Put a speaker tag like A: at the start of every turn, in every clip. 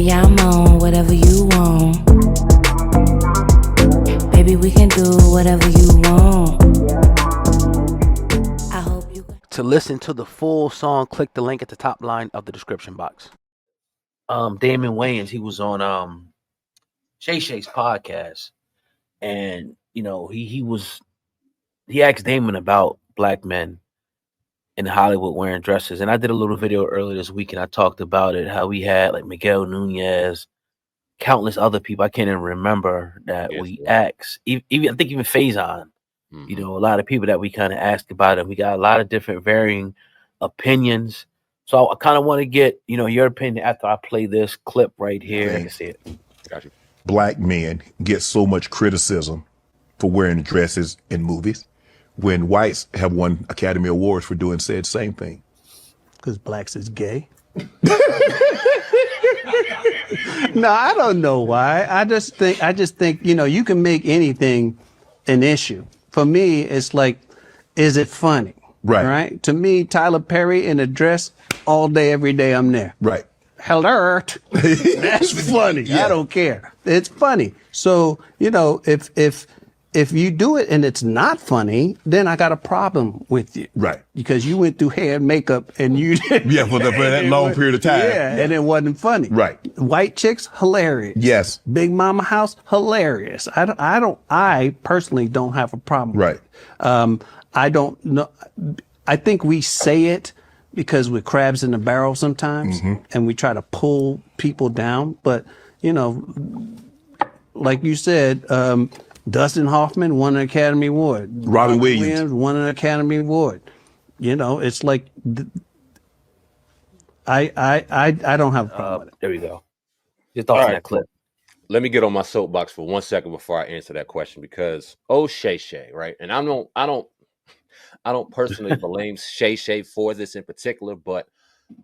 A: Baby, I'm on whatever you want. Baby, we can do whatever you want. I hope you.
B: To listen to the full song, click the link at the top line of the description box. Damon Wayans, he was on Shay Shay's podcast, and he asked Damon about black men in Hollywood wearing dresses, and I did a little video earlier this week, and I talked about it, how we had like Miguel Nunez, countless other people I can't even remember that we asked, even I think even Faison, a lot of people that we kind of asked about it. We got a lot of different varying opinions. So I kind of want to get, your opinion after I play this clip right here.
C: I can see it. Got you. Black men get so much criticism for wearing dresses in movies when whites have won Academy Awards for doing said same thing.
D: Because blacks is gay? No, I don't know why. I just think, you can make anything an issue. For me, it's like, is it funny? Right? To me, Tyler Perry in a dress all day, every day, I'm there.
C: Right.
D: Hello. That's funny. Yeah. I don't care. It's funny. So, if you do it and it's not funny, then I got a problem with you.
C: Right.
D: Because you went through hair and makeup and you did.
C: Yeah, for that long period of time.
D: Yeah, and it wasn't funny.
C: Right.
D: White chicks, hilarious.
C: Yes.
D: Big Mama House, hilarious. I personally don't have a problem.
C: Right.
D: I don't know. I think we say it because we're crabs in the barrel sometimes, and we try to pull people down. But, like you said, Dustin Hoffman won an Academy Award.
C: Robin Williams
D: won an Academy Award. It's like I don't have a problem with it.
B: There we go. Your thoughts on that clip.
E: Let me get on my soapbox for 1 second before I answer that question, because Shay Shay, right? And I don't personally blame Shay Shay for this in particular, but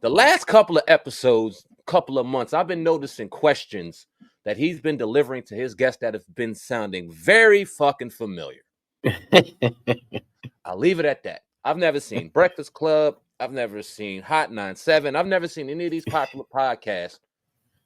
E: the last couple of episodes, couple of months, I've been noticing questions that he's been delivering to his guests that have been sounding very fucking familiar. I'll leave it at that. I've never seen Breakfast Club. I've never seen Hot 97. I've never seen any of these popular podcasts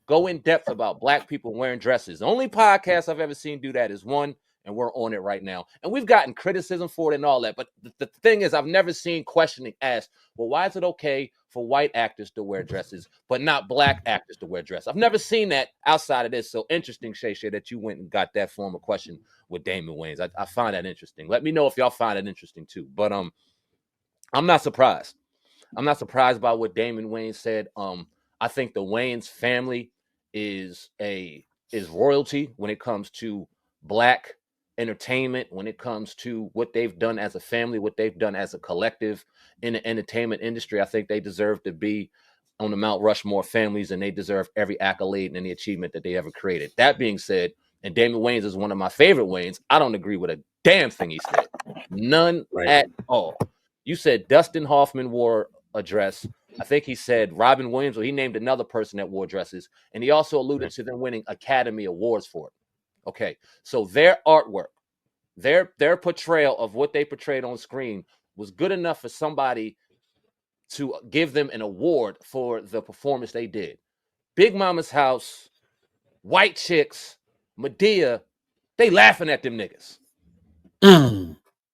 E: go in depth about black people wearing dresses. The only podcast I've ever seen do that is one, and we're on it right now. And we've gotten criticism for it and all that. But the thing is, I've never seen questioning asked, well, why is it okay for white actors to wear dresses, but not black actors to wear dresses? I've never seen that outside of this. So interesting, Shay Shay, that you went and got that form of question with Damon Wayans. I find that interesting. Let me know if y'all find it interesting too. But I'm not surprised. I'm not surprised by what Damon Wayans said. I think the Wayans family is royalty when it comes to black entertainment, when it comes to what they've done as a family, what they've done as a collective in the entertainment industry. I think they deserve to be on the Mount Rushmore families, and they deserve every accolade and any achievement that they ever created. That being said, and Damon Wayans is one of my favorite Wayans, I don't agree with a damn thing he said. None at all. You said Dustin Hoffman wore a dress. I think he said Robin Williams, or he named another person that wore dresses, and he also alluded to them winning Academy Awards for it. Okay, so their artwork, their portrayal of what they portrayed on screen was good enough for somebody to give them an award for the performance they did. Big Mama's House, White Chicks, Medea, they laughing at them niggas.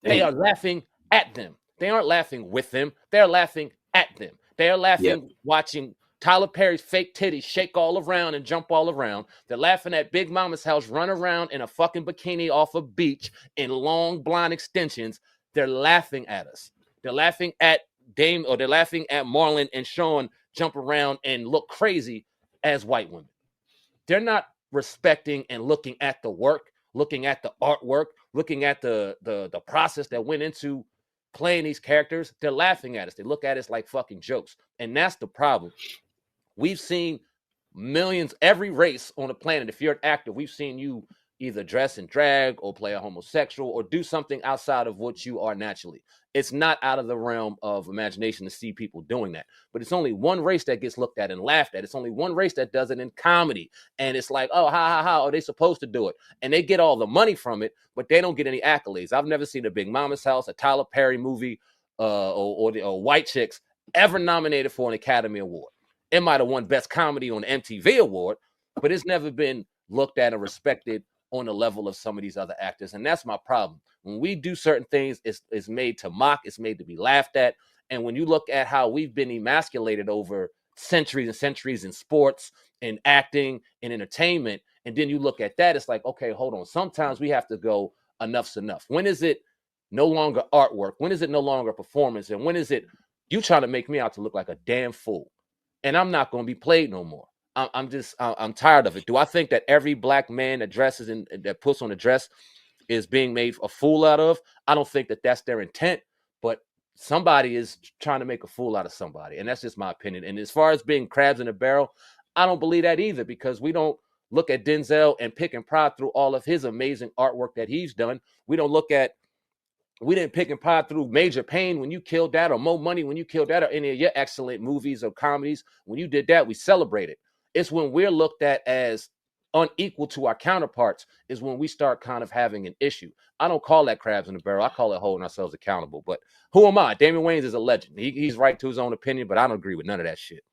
E: They are laughing at them. They aren't laughing with them. They're laughing at them. They're laughing watching Tyler Perry's fake titties shake all around and jump all around. They're laughing at Big Mama's House run around in a fucking bikini off a beach in long blonde extensions. They're laughing at us. They're laughing at Dame, or they're laughing at Marlon and Sean jump around and look crazy as white women. They're not respecting and looking at the work, looking at the artwork, looking at the process that went into playing these characters. They're laughing at us. They look at us like fucking jokes. And that's the problem. We've seen millions, every race on the planet. If you're an actor, we've seen you either dress in drag or play a homosexual or do something outside of what you are naturally. It's not out of the realm of imagination to see people doing that. But it's only one race that gets looked at and laughed at. It's only one race that does it in comedy. And it's like, oh, how are they supposed to do it? And they get all the money from it, but they don't get any accolades. I've never seen a Big Mama's House, a Tyler Perry movie, or White Chicks ever nominated for an Academy Award. It might have won Best Comedy on the MTV Award, but it's never been looked at or respected on the level of some of these other actors. And that's my problem. When we do certain things, it's made to mock, it's made to be laughed at. And when you look at how we've been emasculated over centuries and centuries in sports and acting and entertainment, and then you look at that, it's like, okay, hold on. Sometimes we have to go, enough's enough. When is it no longer artwork? When is it no longer performance? And when is it you trying to make me out to look like a damn fool? And I'm not going to be played no more. I'm tired of it. Do I think that every black man that dresses and that puts on a dress is being made a fool out of? I don't think that that's their intent, but somebody is trying to make a fool out of somebody. And that's just my opinion. And as far as being crabs in a barrel, I don't believe that either, because we don't look at Denzel and pick and prod through all of his amazing artwork that he's done. We didn't pick and prod through Major Pain when you killed that, or Mo Money when you killed that, or any of your excellent movies or comedies. When you did that, we celebrated. It's when we're looked at as unequal to our counterparts is when we start kind of having an issue. I don't call that crabs in the barrel. I call it holding ourselves accountable. But who am I? Damon Wayans is a legend. He's right to his own opinion, but I don't agree with none of that shit.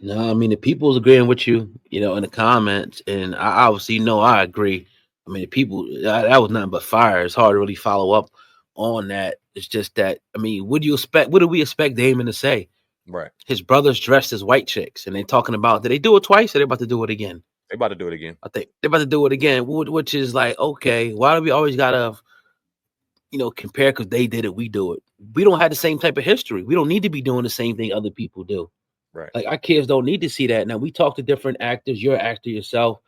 B: No, I mean, the people's agreeing with you, in the comments, and I obviously know I agree. I mean, the people, that was nothing but fire. It's hard to really follow up on that. It's just that, I mean, what do we expect Damon to say?
E: Right.
B: His brothers dressed as white chicks, and they're talking about, did they do it twice, or they about to do it again?
E: They about to do it again.
B: I think they're about to do it again, which is like, okay, why do we always gotta, compare because they did it, we do it? We don't have the same type of history. We don't need to be doing the same thing other people do.
E: Right.
B: Like, our kids don't need to see that. Now, we talk to different actors. You're an actor yourself.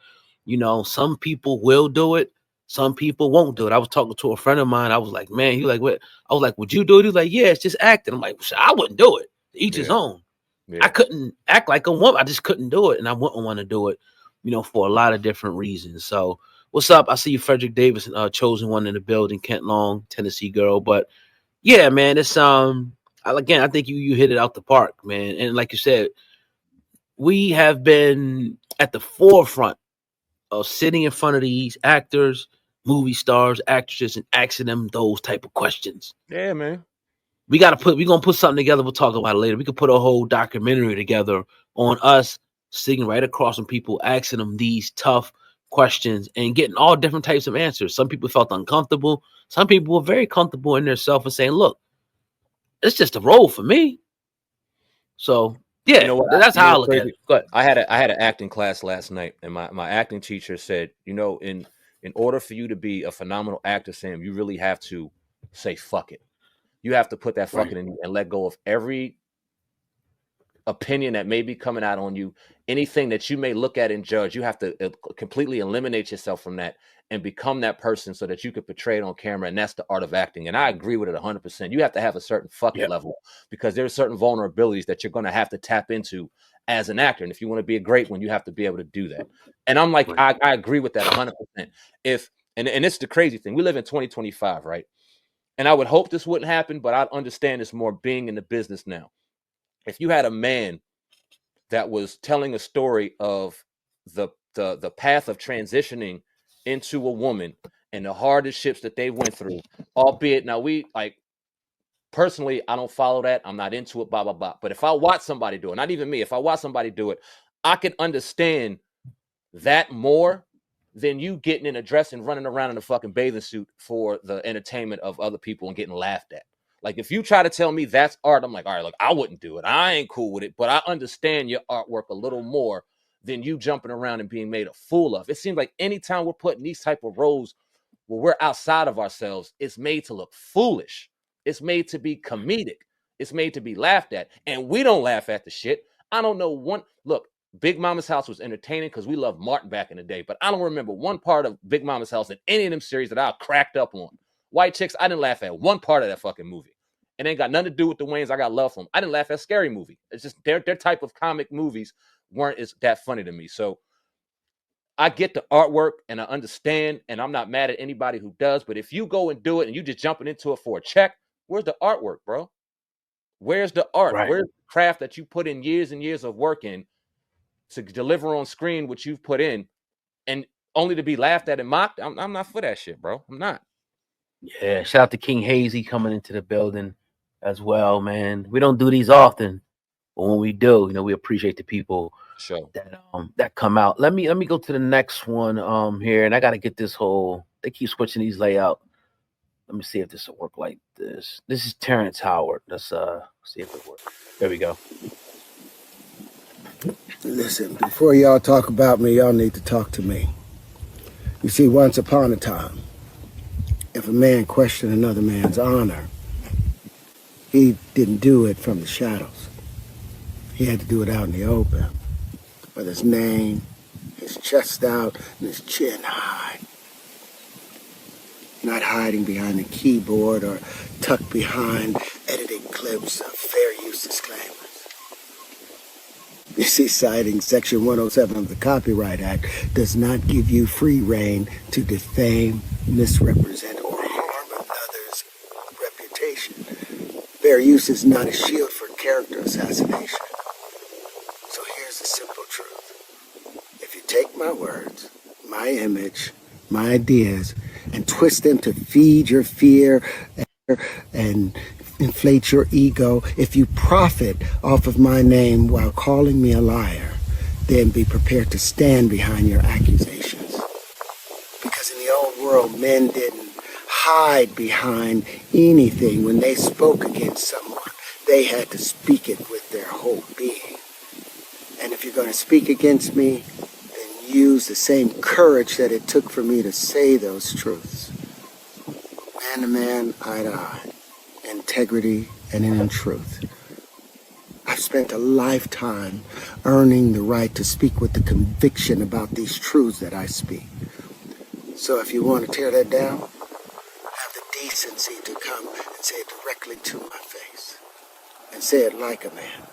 B: Some people will do it. Some people won't do it. I was talking to a friend of mine. I was like, man, he like, what? I was like, would you do it? He was like, yeah, it's just acting. I'm like, I wouldn't do it. Each his own. Yeah. I couldn't act like a woman. I just couldn't do it. And I wouldn't want to do it, for a lot of different reasons. So what's up? I see you, Frederick Davis, chosen one in the building, Kent Long, Tennessee girl. But yeah, man, it's, again, I think you hit it out the park, man. And like you said, we have been at the forefront of sitting in front of these actors, movie stars, actresses, and asking them those type of questions.
E: Yeah, man.
B: We're gonna put something together. We'll talk about it later. We could put a whole documentary together on us sitting right across from people, asking them these tough questions and getting all different types of answers. Some people felt uncomfortable. Some people were very comfortable in their self and saying, look, it's just a role for me. So yeah, that's how I look at it. Go ahead.
E: I had an acting class last night, and my acting teacher said, in order for you to be a phenomenal actor, Sam, you really have to say fuck it. You have to put that fucking in and let go of every opinion that may be coming out on you. Anything that you may look at and judge, you have to completely eliminate yourself from that and become that person so that you could portray it on camera. And that's the art of acting. And I agree with it 100%. You have to have a certain fucking level, because there's certain vulnerabilities that you're going to have to tap into as an actor. And if you want to be a great one, you have to be able to do that. And I'm like, I agree with that 100%. And it's the crazy thing. We live in 2025, right? And I would hope this wouldn't happen, but I understand it's more being in the business now. If you had a man that was telling a story of the path of transitioning into a woman and the hardships that they went through, albeit now personally, I don't follow that. I'm not into it, blah, blah, blah. But if I watch somebody do it, not even me, if I watch somebody do it, I can understand that more than you getting in a dress and running around in a fucking bathing suit for the entertainment of other people and getting laughed at. Like, if you try to tell me that's art, I'm like, all right, look, I wouldn't do it. I ain't cool with it, but I understand your artwork a little more than you jumping around and being made a fool of. It seems like anytime we're putting these type of roles where we're outside of ourselves, it's made to look foolish. It's made to be comedic. It's made to be laughed at. And we don't laugh at the shit. I don't know look, Big Mama's House was entertaining because we loved Martin back in the day, but I don't remember one part of Big Mama's House in any of them series that I cracked up on. White Chicks, I didn't laugh at one part of that fucking movie. It ain't got nothing to do with the Wayans. I got love for them. I didn't laugh at Scary Movie. It's just their type of comic movies weren't as that funny to me. So I get the artwork and I understand, and I'm not mad at anybody who does. But if you go and do it and you just jumping into it for a check, where's the artwork, bro? Where's the art?
B: Right.
E: Where's the craft that you put in years and years of work in to deliver on screen what you've put in, and only to be laughed at and mocked? I'm not for that shit, bro. I'm not.
B: Yeah, shout out to King Hazy coming into the building as well, man. We don't do these often, But when we do, we appreciate the people
E: Sure.
B: that come out. Let me go to the next one here, and I got to get this whole. They keep switching these layout. Let me see if this will work like this. This is Terrence Howard. Let's see if it works. There we go.
F: Listen, before y'all talk about me, y'all need to talk to me. You see, once upon a time, if a man questioned another man's honor, he didn't do it from the shadows. He had to do it out in the open, with his name, his chest out, and his chin high. Not hiding behind a keyboard or tucked behind editing clips of fair use disclaimers. You see, citing Section 107 of the Copyright Act does not give you free rein to defame, misrepresent, or harm another's reputation. Fair use is not a shield for character assassination. So here's the simple truth. If you take my words, my image, my ideas, and twist them to feed your fear and inflate your ego, if you profit off of my name while calling me a liar, then be prepared to stand behind your accusations. Because in the old world, men didn't hide behind anything. When they spoke against someone, they had to speak it with their whole being. And if you're going to speak against me, then use the same courage that it took for me to say those truths. Man to man, eye to eye. Integrity and in truth. I've spent a lifetime earning the right to speak with the conviction about these truths that I speak. So if you want to tear that down, have the decency to come and say it directly to my face. And say it like a man.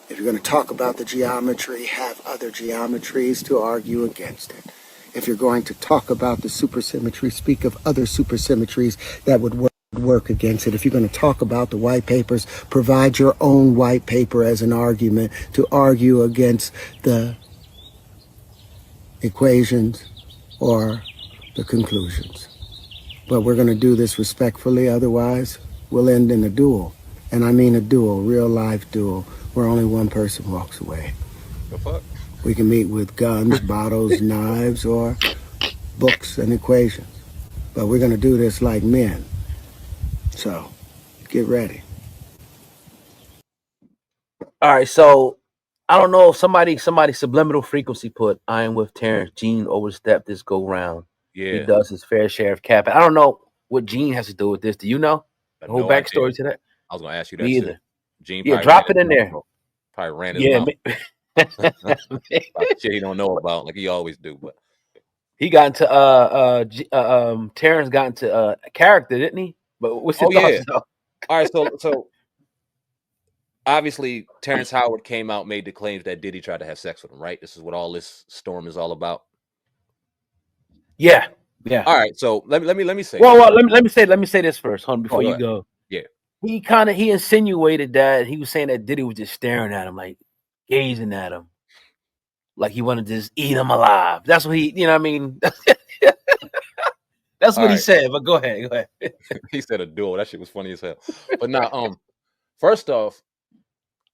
F: If you're going to talk about the geometry, have other geometries to argue against it. If you're going to talk about the supersymmetry, speak of other supersymmetries that would work against it. If you're going to talk about the white papers, provide your own white paper as an argument to argue against the equations or the conclusions. But we're going to do this respectfully, otherwise we'll end in a duel. And I mean a duel, real life duel, where only one person walks away.
E: The fuck?
F: We can meet with guns, bottles, knives, or books and equations. But we're going to do this like men. So, get ready.
B: All right, so I don't know if somebody subliminal frequency put I am with Terrence. Gene overstepped this go round.
E: Yeah.
B: He does his fair share of capping. I don't know what Gene has to do with this. Do you know the whole backstory to that?
E: I was gonna ask you that.
B: Me either.
E: Gene,
B: yeah, drop it in there.
E: Probably ran his mouth. Shit he don't know about, like he always do. But
B: he got into Terrence got into character, didn't he? But what's your thoughts?
E: All right, so obviously Terrence Howard came out, made the claims that Diddy tried to have sex with him, right? This is what all this storm is all about.
B: Yeah.
E: All right, so let me say.
B: Well, let me say this first, before you go.
E: Yeah.
B: He insinuated that he was saying that Diddy was just staring at him, like gazing at him, like he wanted to just eat him alive. That's what he, I mean. That's what he said. But go ahead.
E: He said a duel. That shit was funny as hell. But now, first off,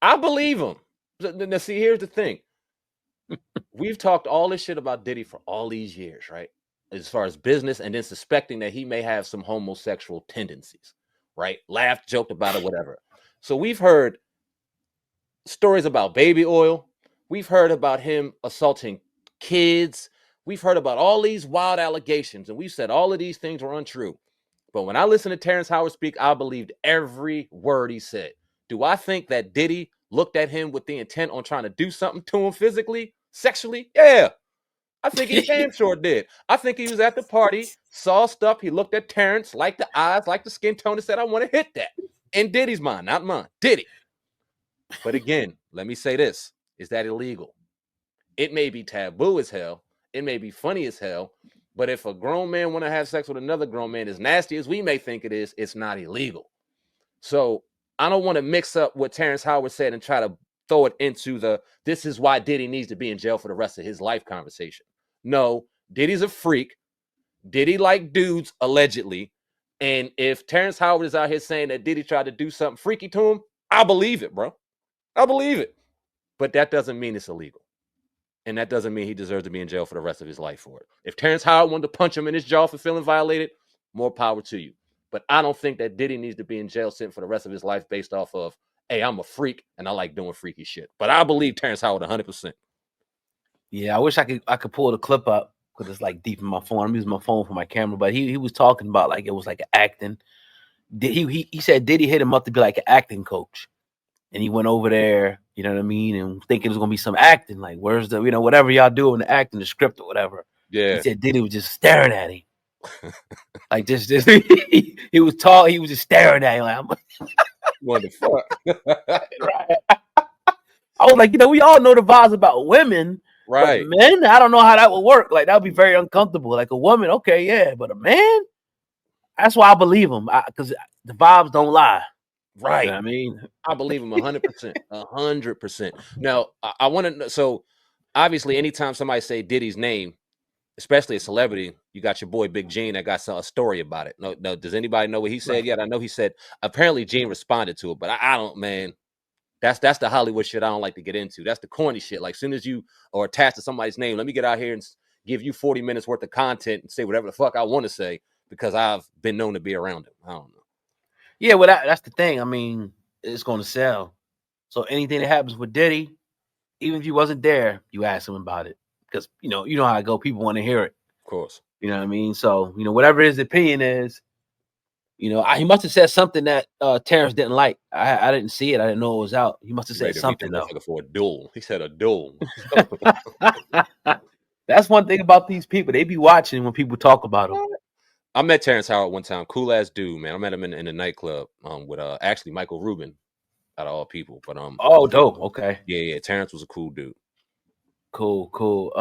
E: I believe him. Now, see, here's the thing. We've talked all this shit about Diddy for all these years, right? As far as business, and then suspecting that he may have some homosexual tendencies, right? Laughed, joked about it, whatever. So we've heard stories about baby oil. We've heard about him assaulting kids. We've heard about all these wild allegations, and we've said all of these things were untrue. But when I listen to Terrence Howard speak, I believed every word he said. Do I think that Diddy looked at him with the intent on trying to do something to him physically, sexually? Yeah. I think he damn sure did. I think he was at the party, saw stuff. He looked at Terrence, liked the eyes, liked the skin tone, and said, I want to hit that. In Diddy's mind, not mine. Diddy. But again, let me say this. Is that illegal? It may be taboo as hell. It may be funny as hell. But if a grown man want to have sex with another grown man, as nasty as we may think it is, it's not illegal. So I don't want to mix up what Terrence Howard said and try to throw it into this is why Diddy needs to be in jail for the rest of his life conversation. No, Diddy's a freak. Diddy like dudes, allegedly. And if Terrence Howard is out here saying that Diddy tried to do something freaky to him, I believe it, bro. I believe it. But that doesn't mean it's illegal. And that doesn't mean he deserves to be in jail for the rest of his life for it. If Terrence Howard wanted to punch him in his jaw for feeling violated, more power to you. But I don't think that Diddy needs to be in jail sitting for the rest of his life based off of, hey, I'm a freak and I like doing freaky shit. But I believe Terrence Howard 100%.
B: Yeah, I wish I could pull the clip up because it's like deep in my phone. I'm using my phone for my camera, but he was talking about like it was like acting. He said Diddy hit him up to be like an acting coach. And he went over there, you know what I mean, and thinking it was gonna be some acting, like where's the, whatever y'all do in the acting, the script or whatever.
E: Yeah.
B: He said Diddy was just staring at him. Like just he was tall, he was just staring at him like
E: What the fuck?
B: right. I was like, we all know the vibes about women,
E: right?
B: But men, I don't know how that would work. Like that would be very uncomfortable. Like a woman, okay, yeah, but a man, that's why I believe him, because the vibes don't lie.
E: Right.
B: You know what I mean,
E: I believe him 100%. 100%. Now, I want to know. So, obviously, anytime somebody say Diddy's name, especially a celebrity, you got your boy Big Gene that got a story about it. No, does anybody know what he said yet? I know he said apparently Gene responded to it, but I don't, man. That's the Hollywood shit I don't like to get into. That's the corny shit. Like, as soon as you are attached to somebody's name, let me get out here and give you 40 minutes worth of content and say whatever the fuck I want to say because I've been known to be around him. I don't know.
B: Yeah, well, that's the thing. I mean, it's going to sell. So anything that happens with Diddy, even if you wasn't there, you ask him about it because you know how I go. People want to hear it,
E: of course.
B: You know what I mean. So whatever his opinion is, he must have said something that Terrence didn't like. I didn't see it. I didn't know it was out. He must have said something though.
E: For a duel, he said a duel.
B: That's one thing about these people. They be watching when people talk about them.
E: I met Terrence Howard one time. Cool ass dude, man. I met him in the nightclub with actually Michael Rubin, out of all people. But
B: oh, dope. Okay.
E: Yeah. Terrence was a cool dude.
B: Cool.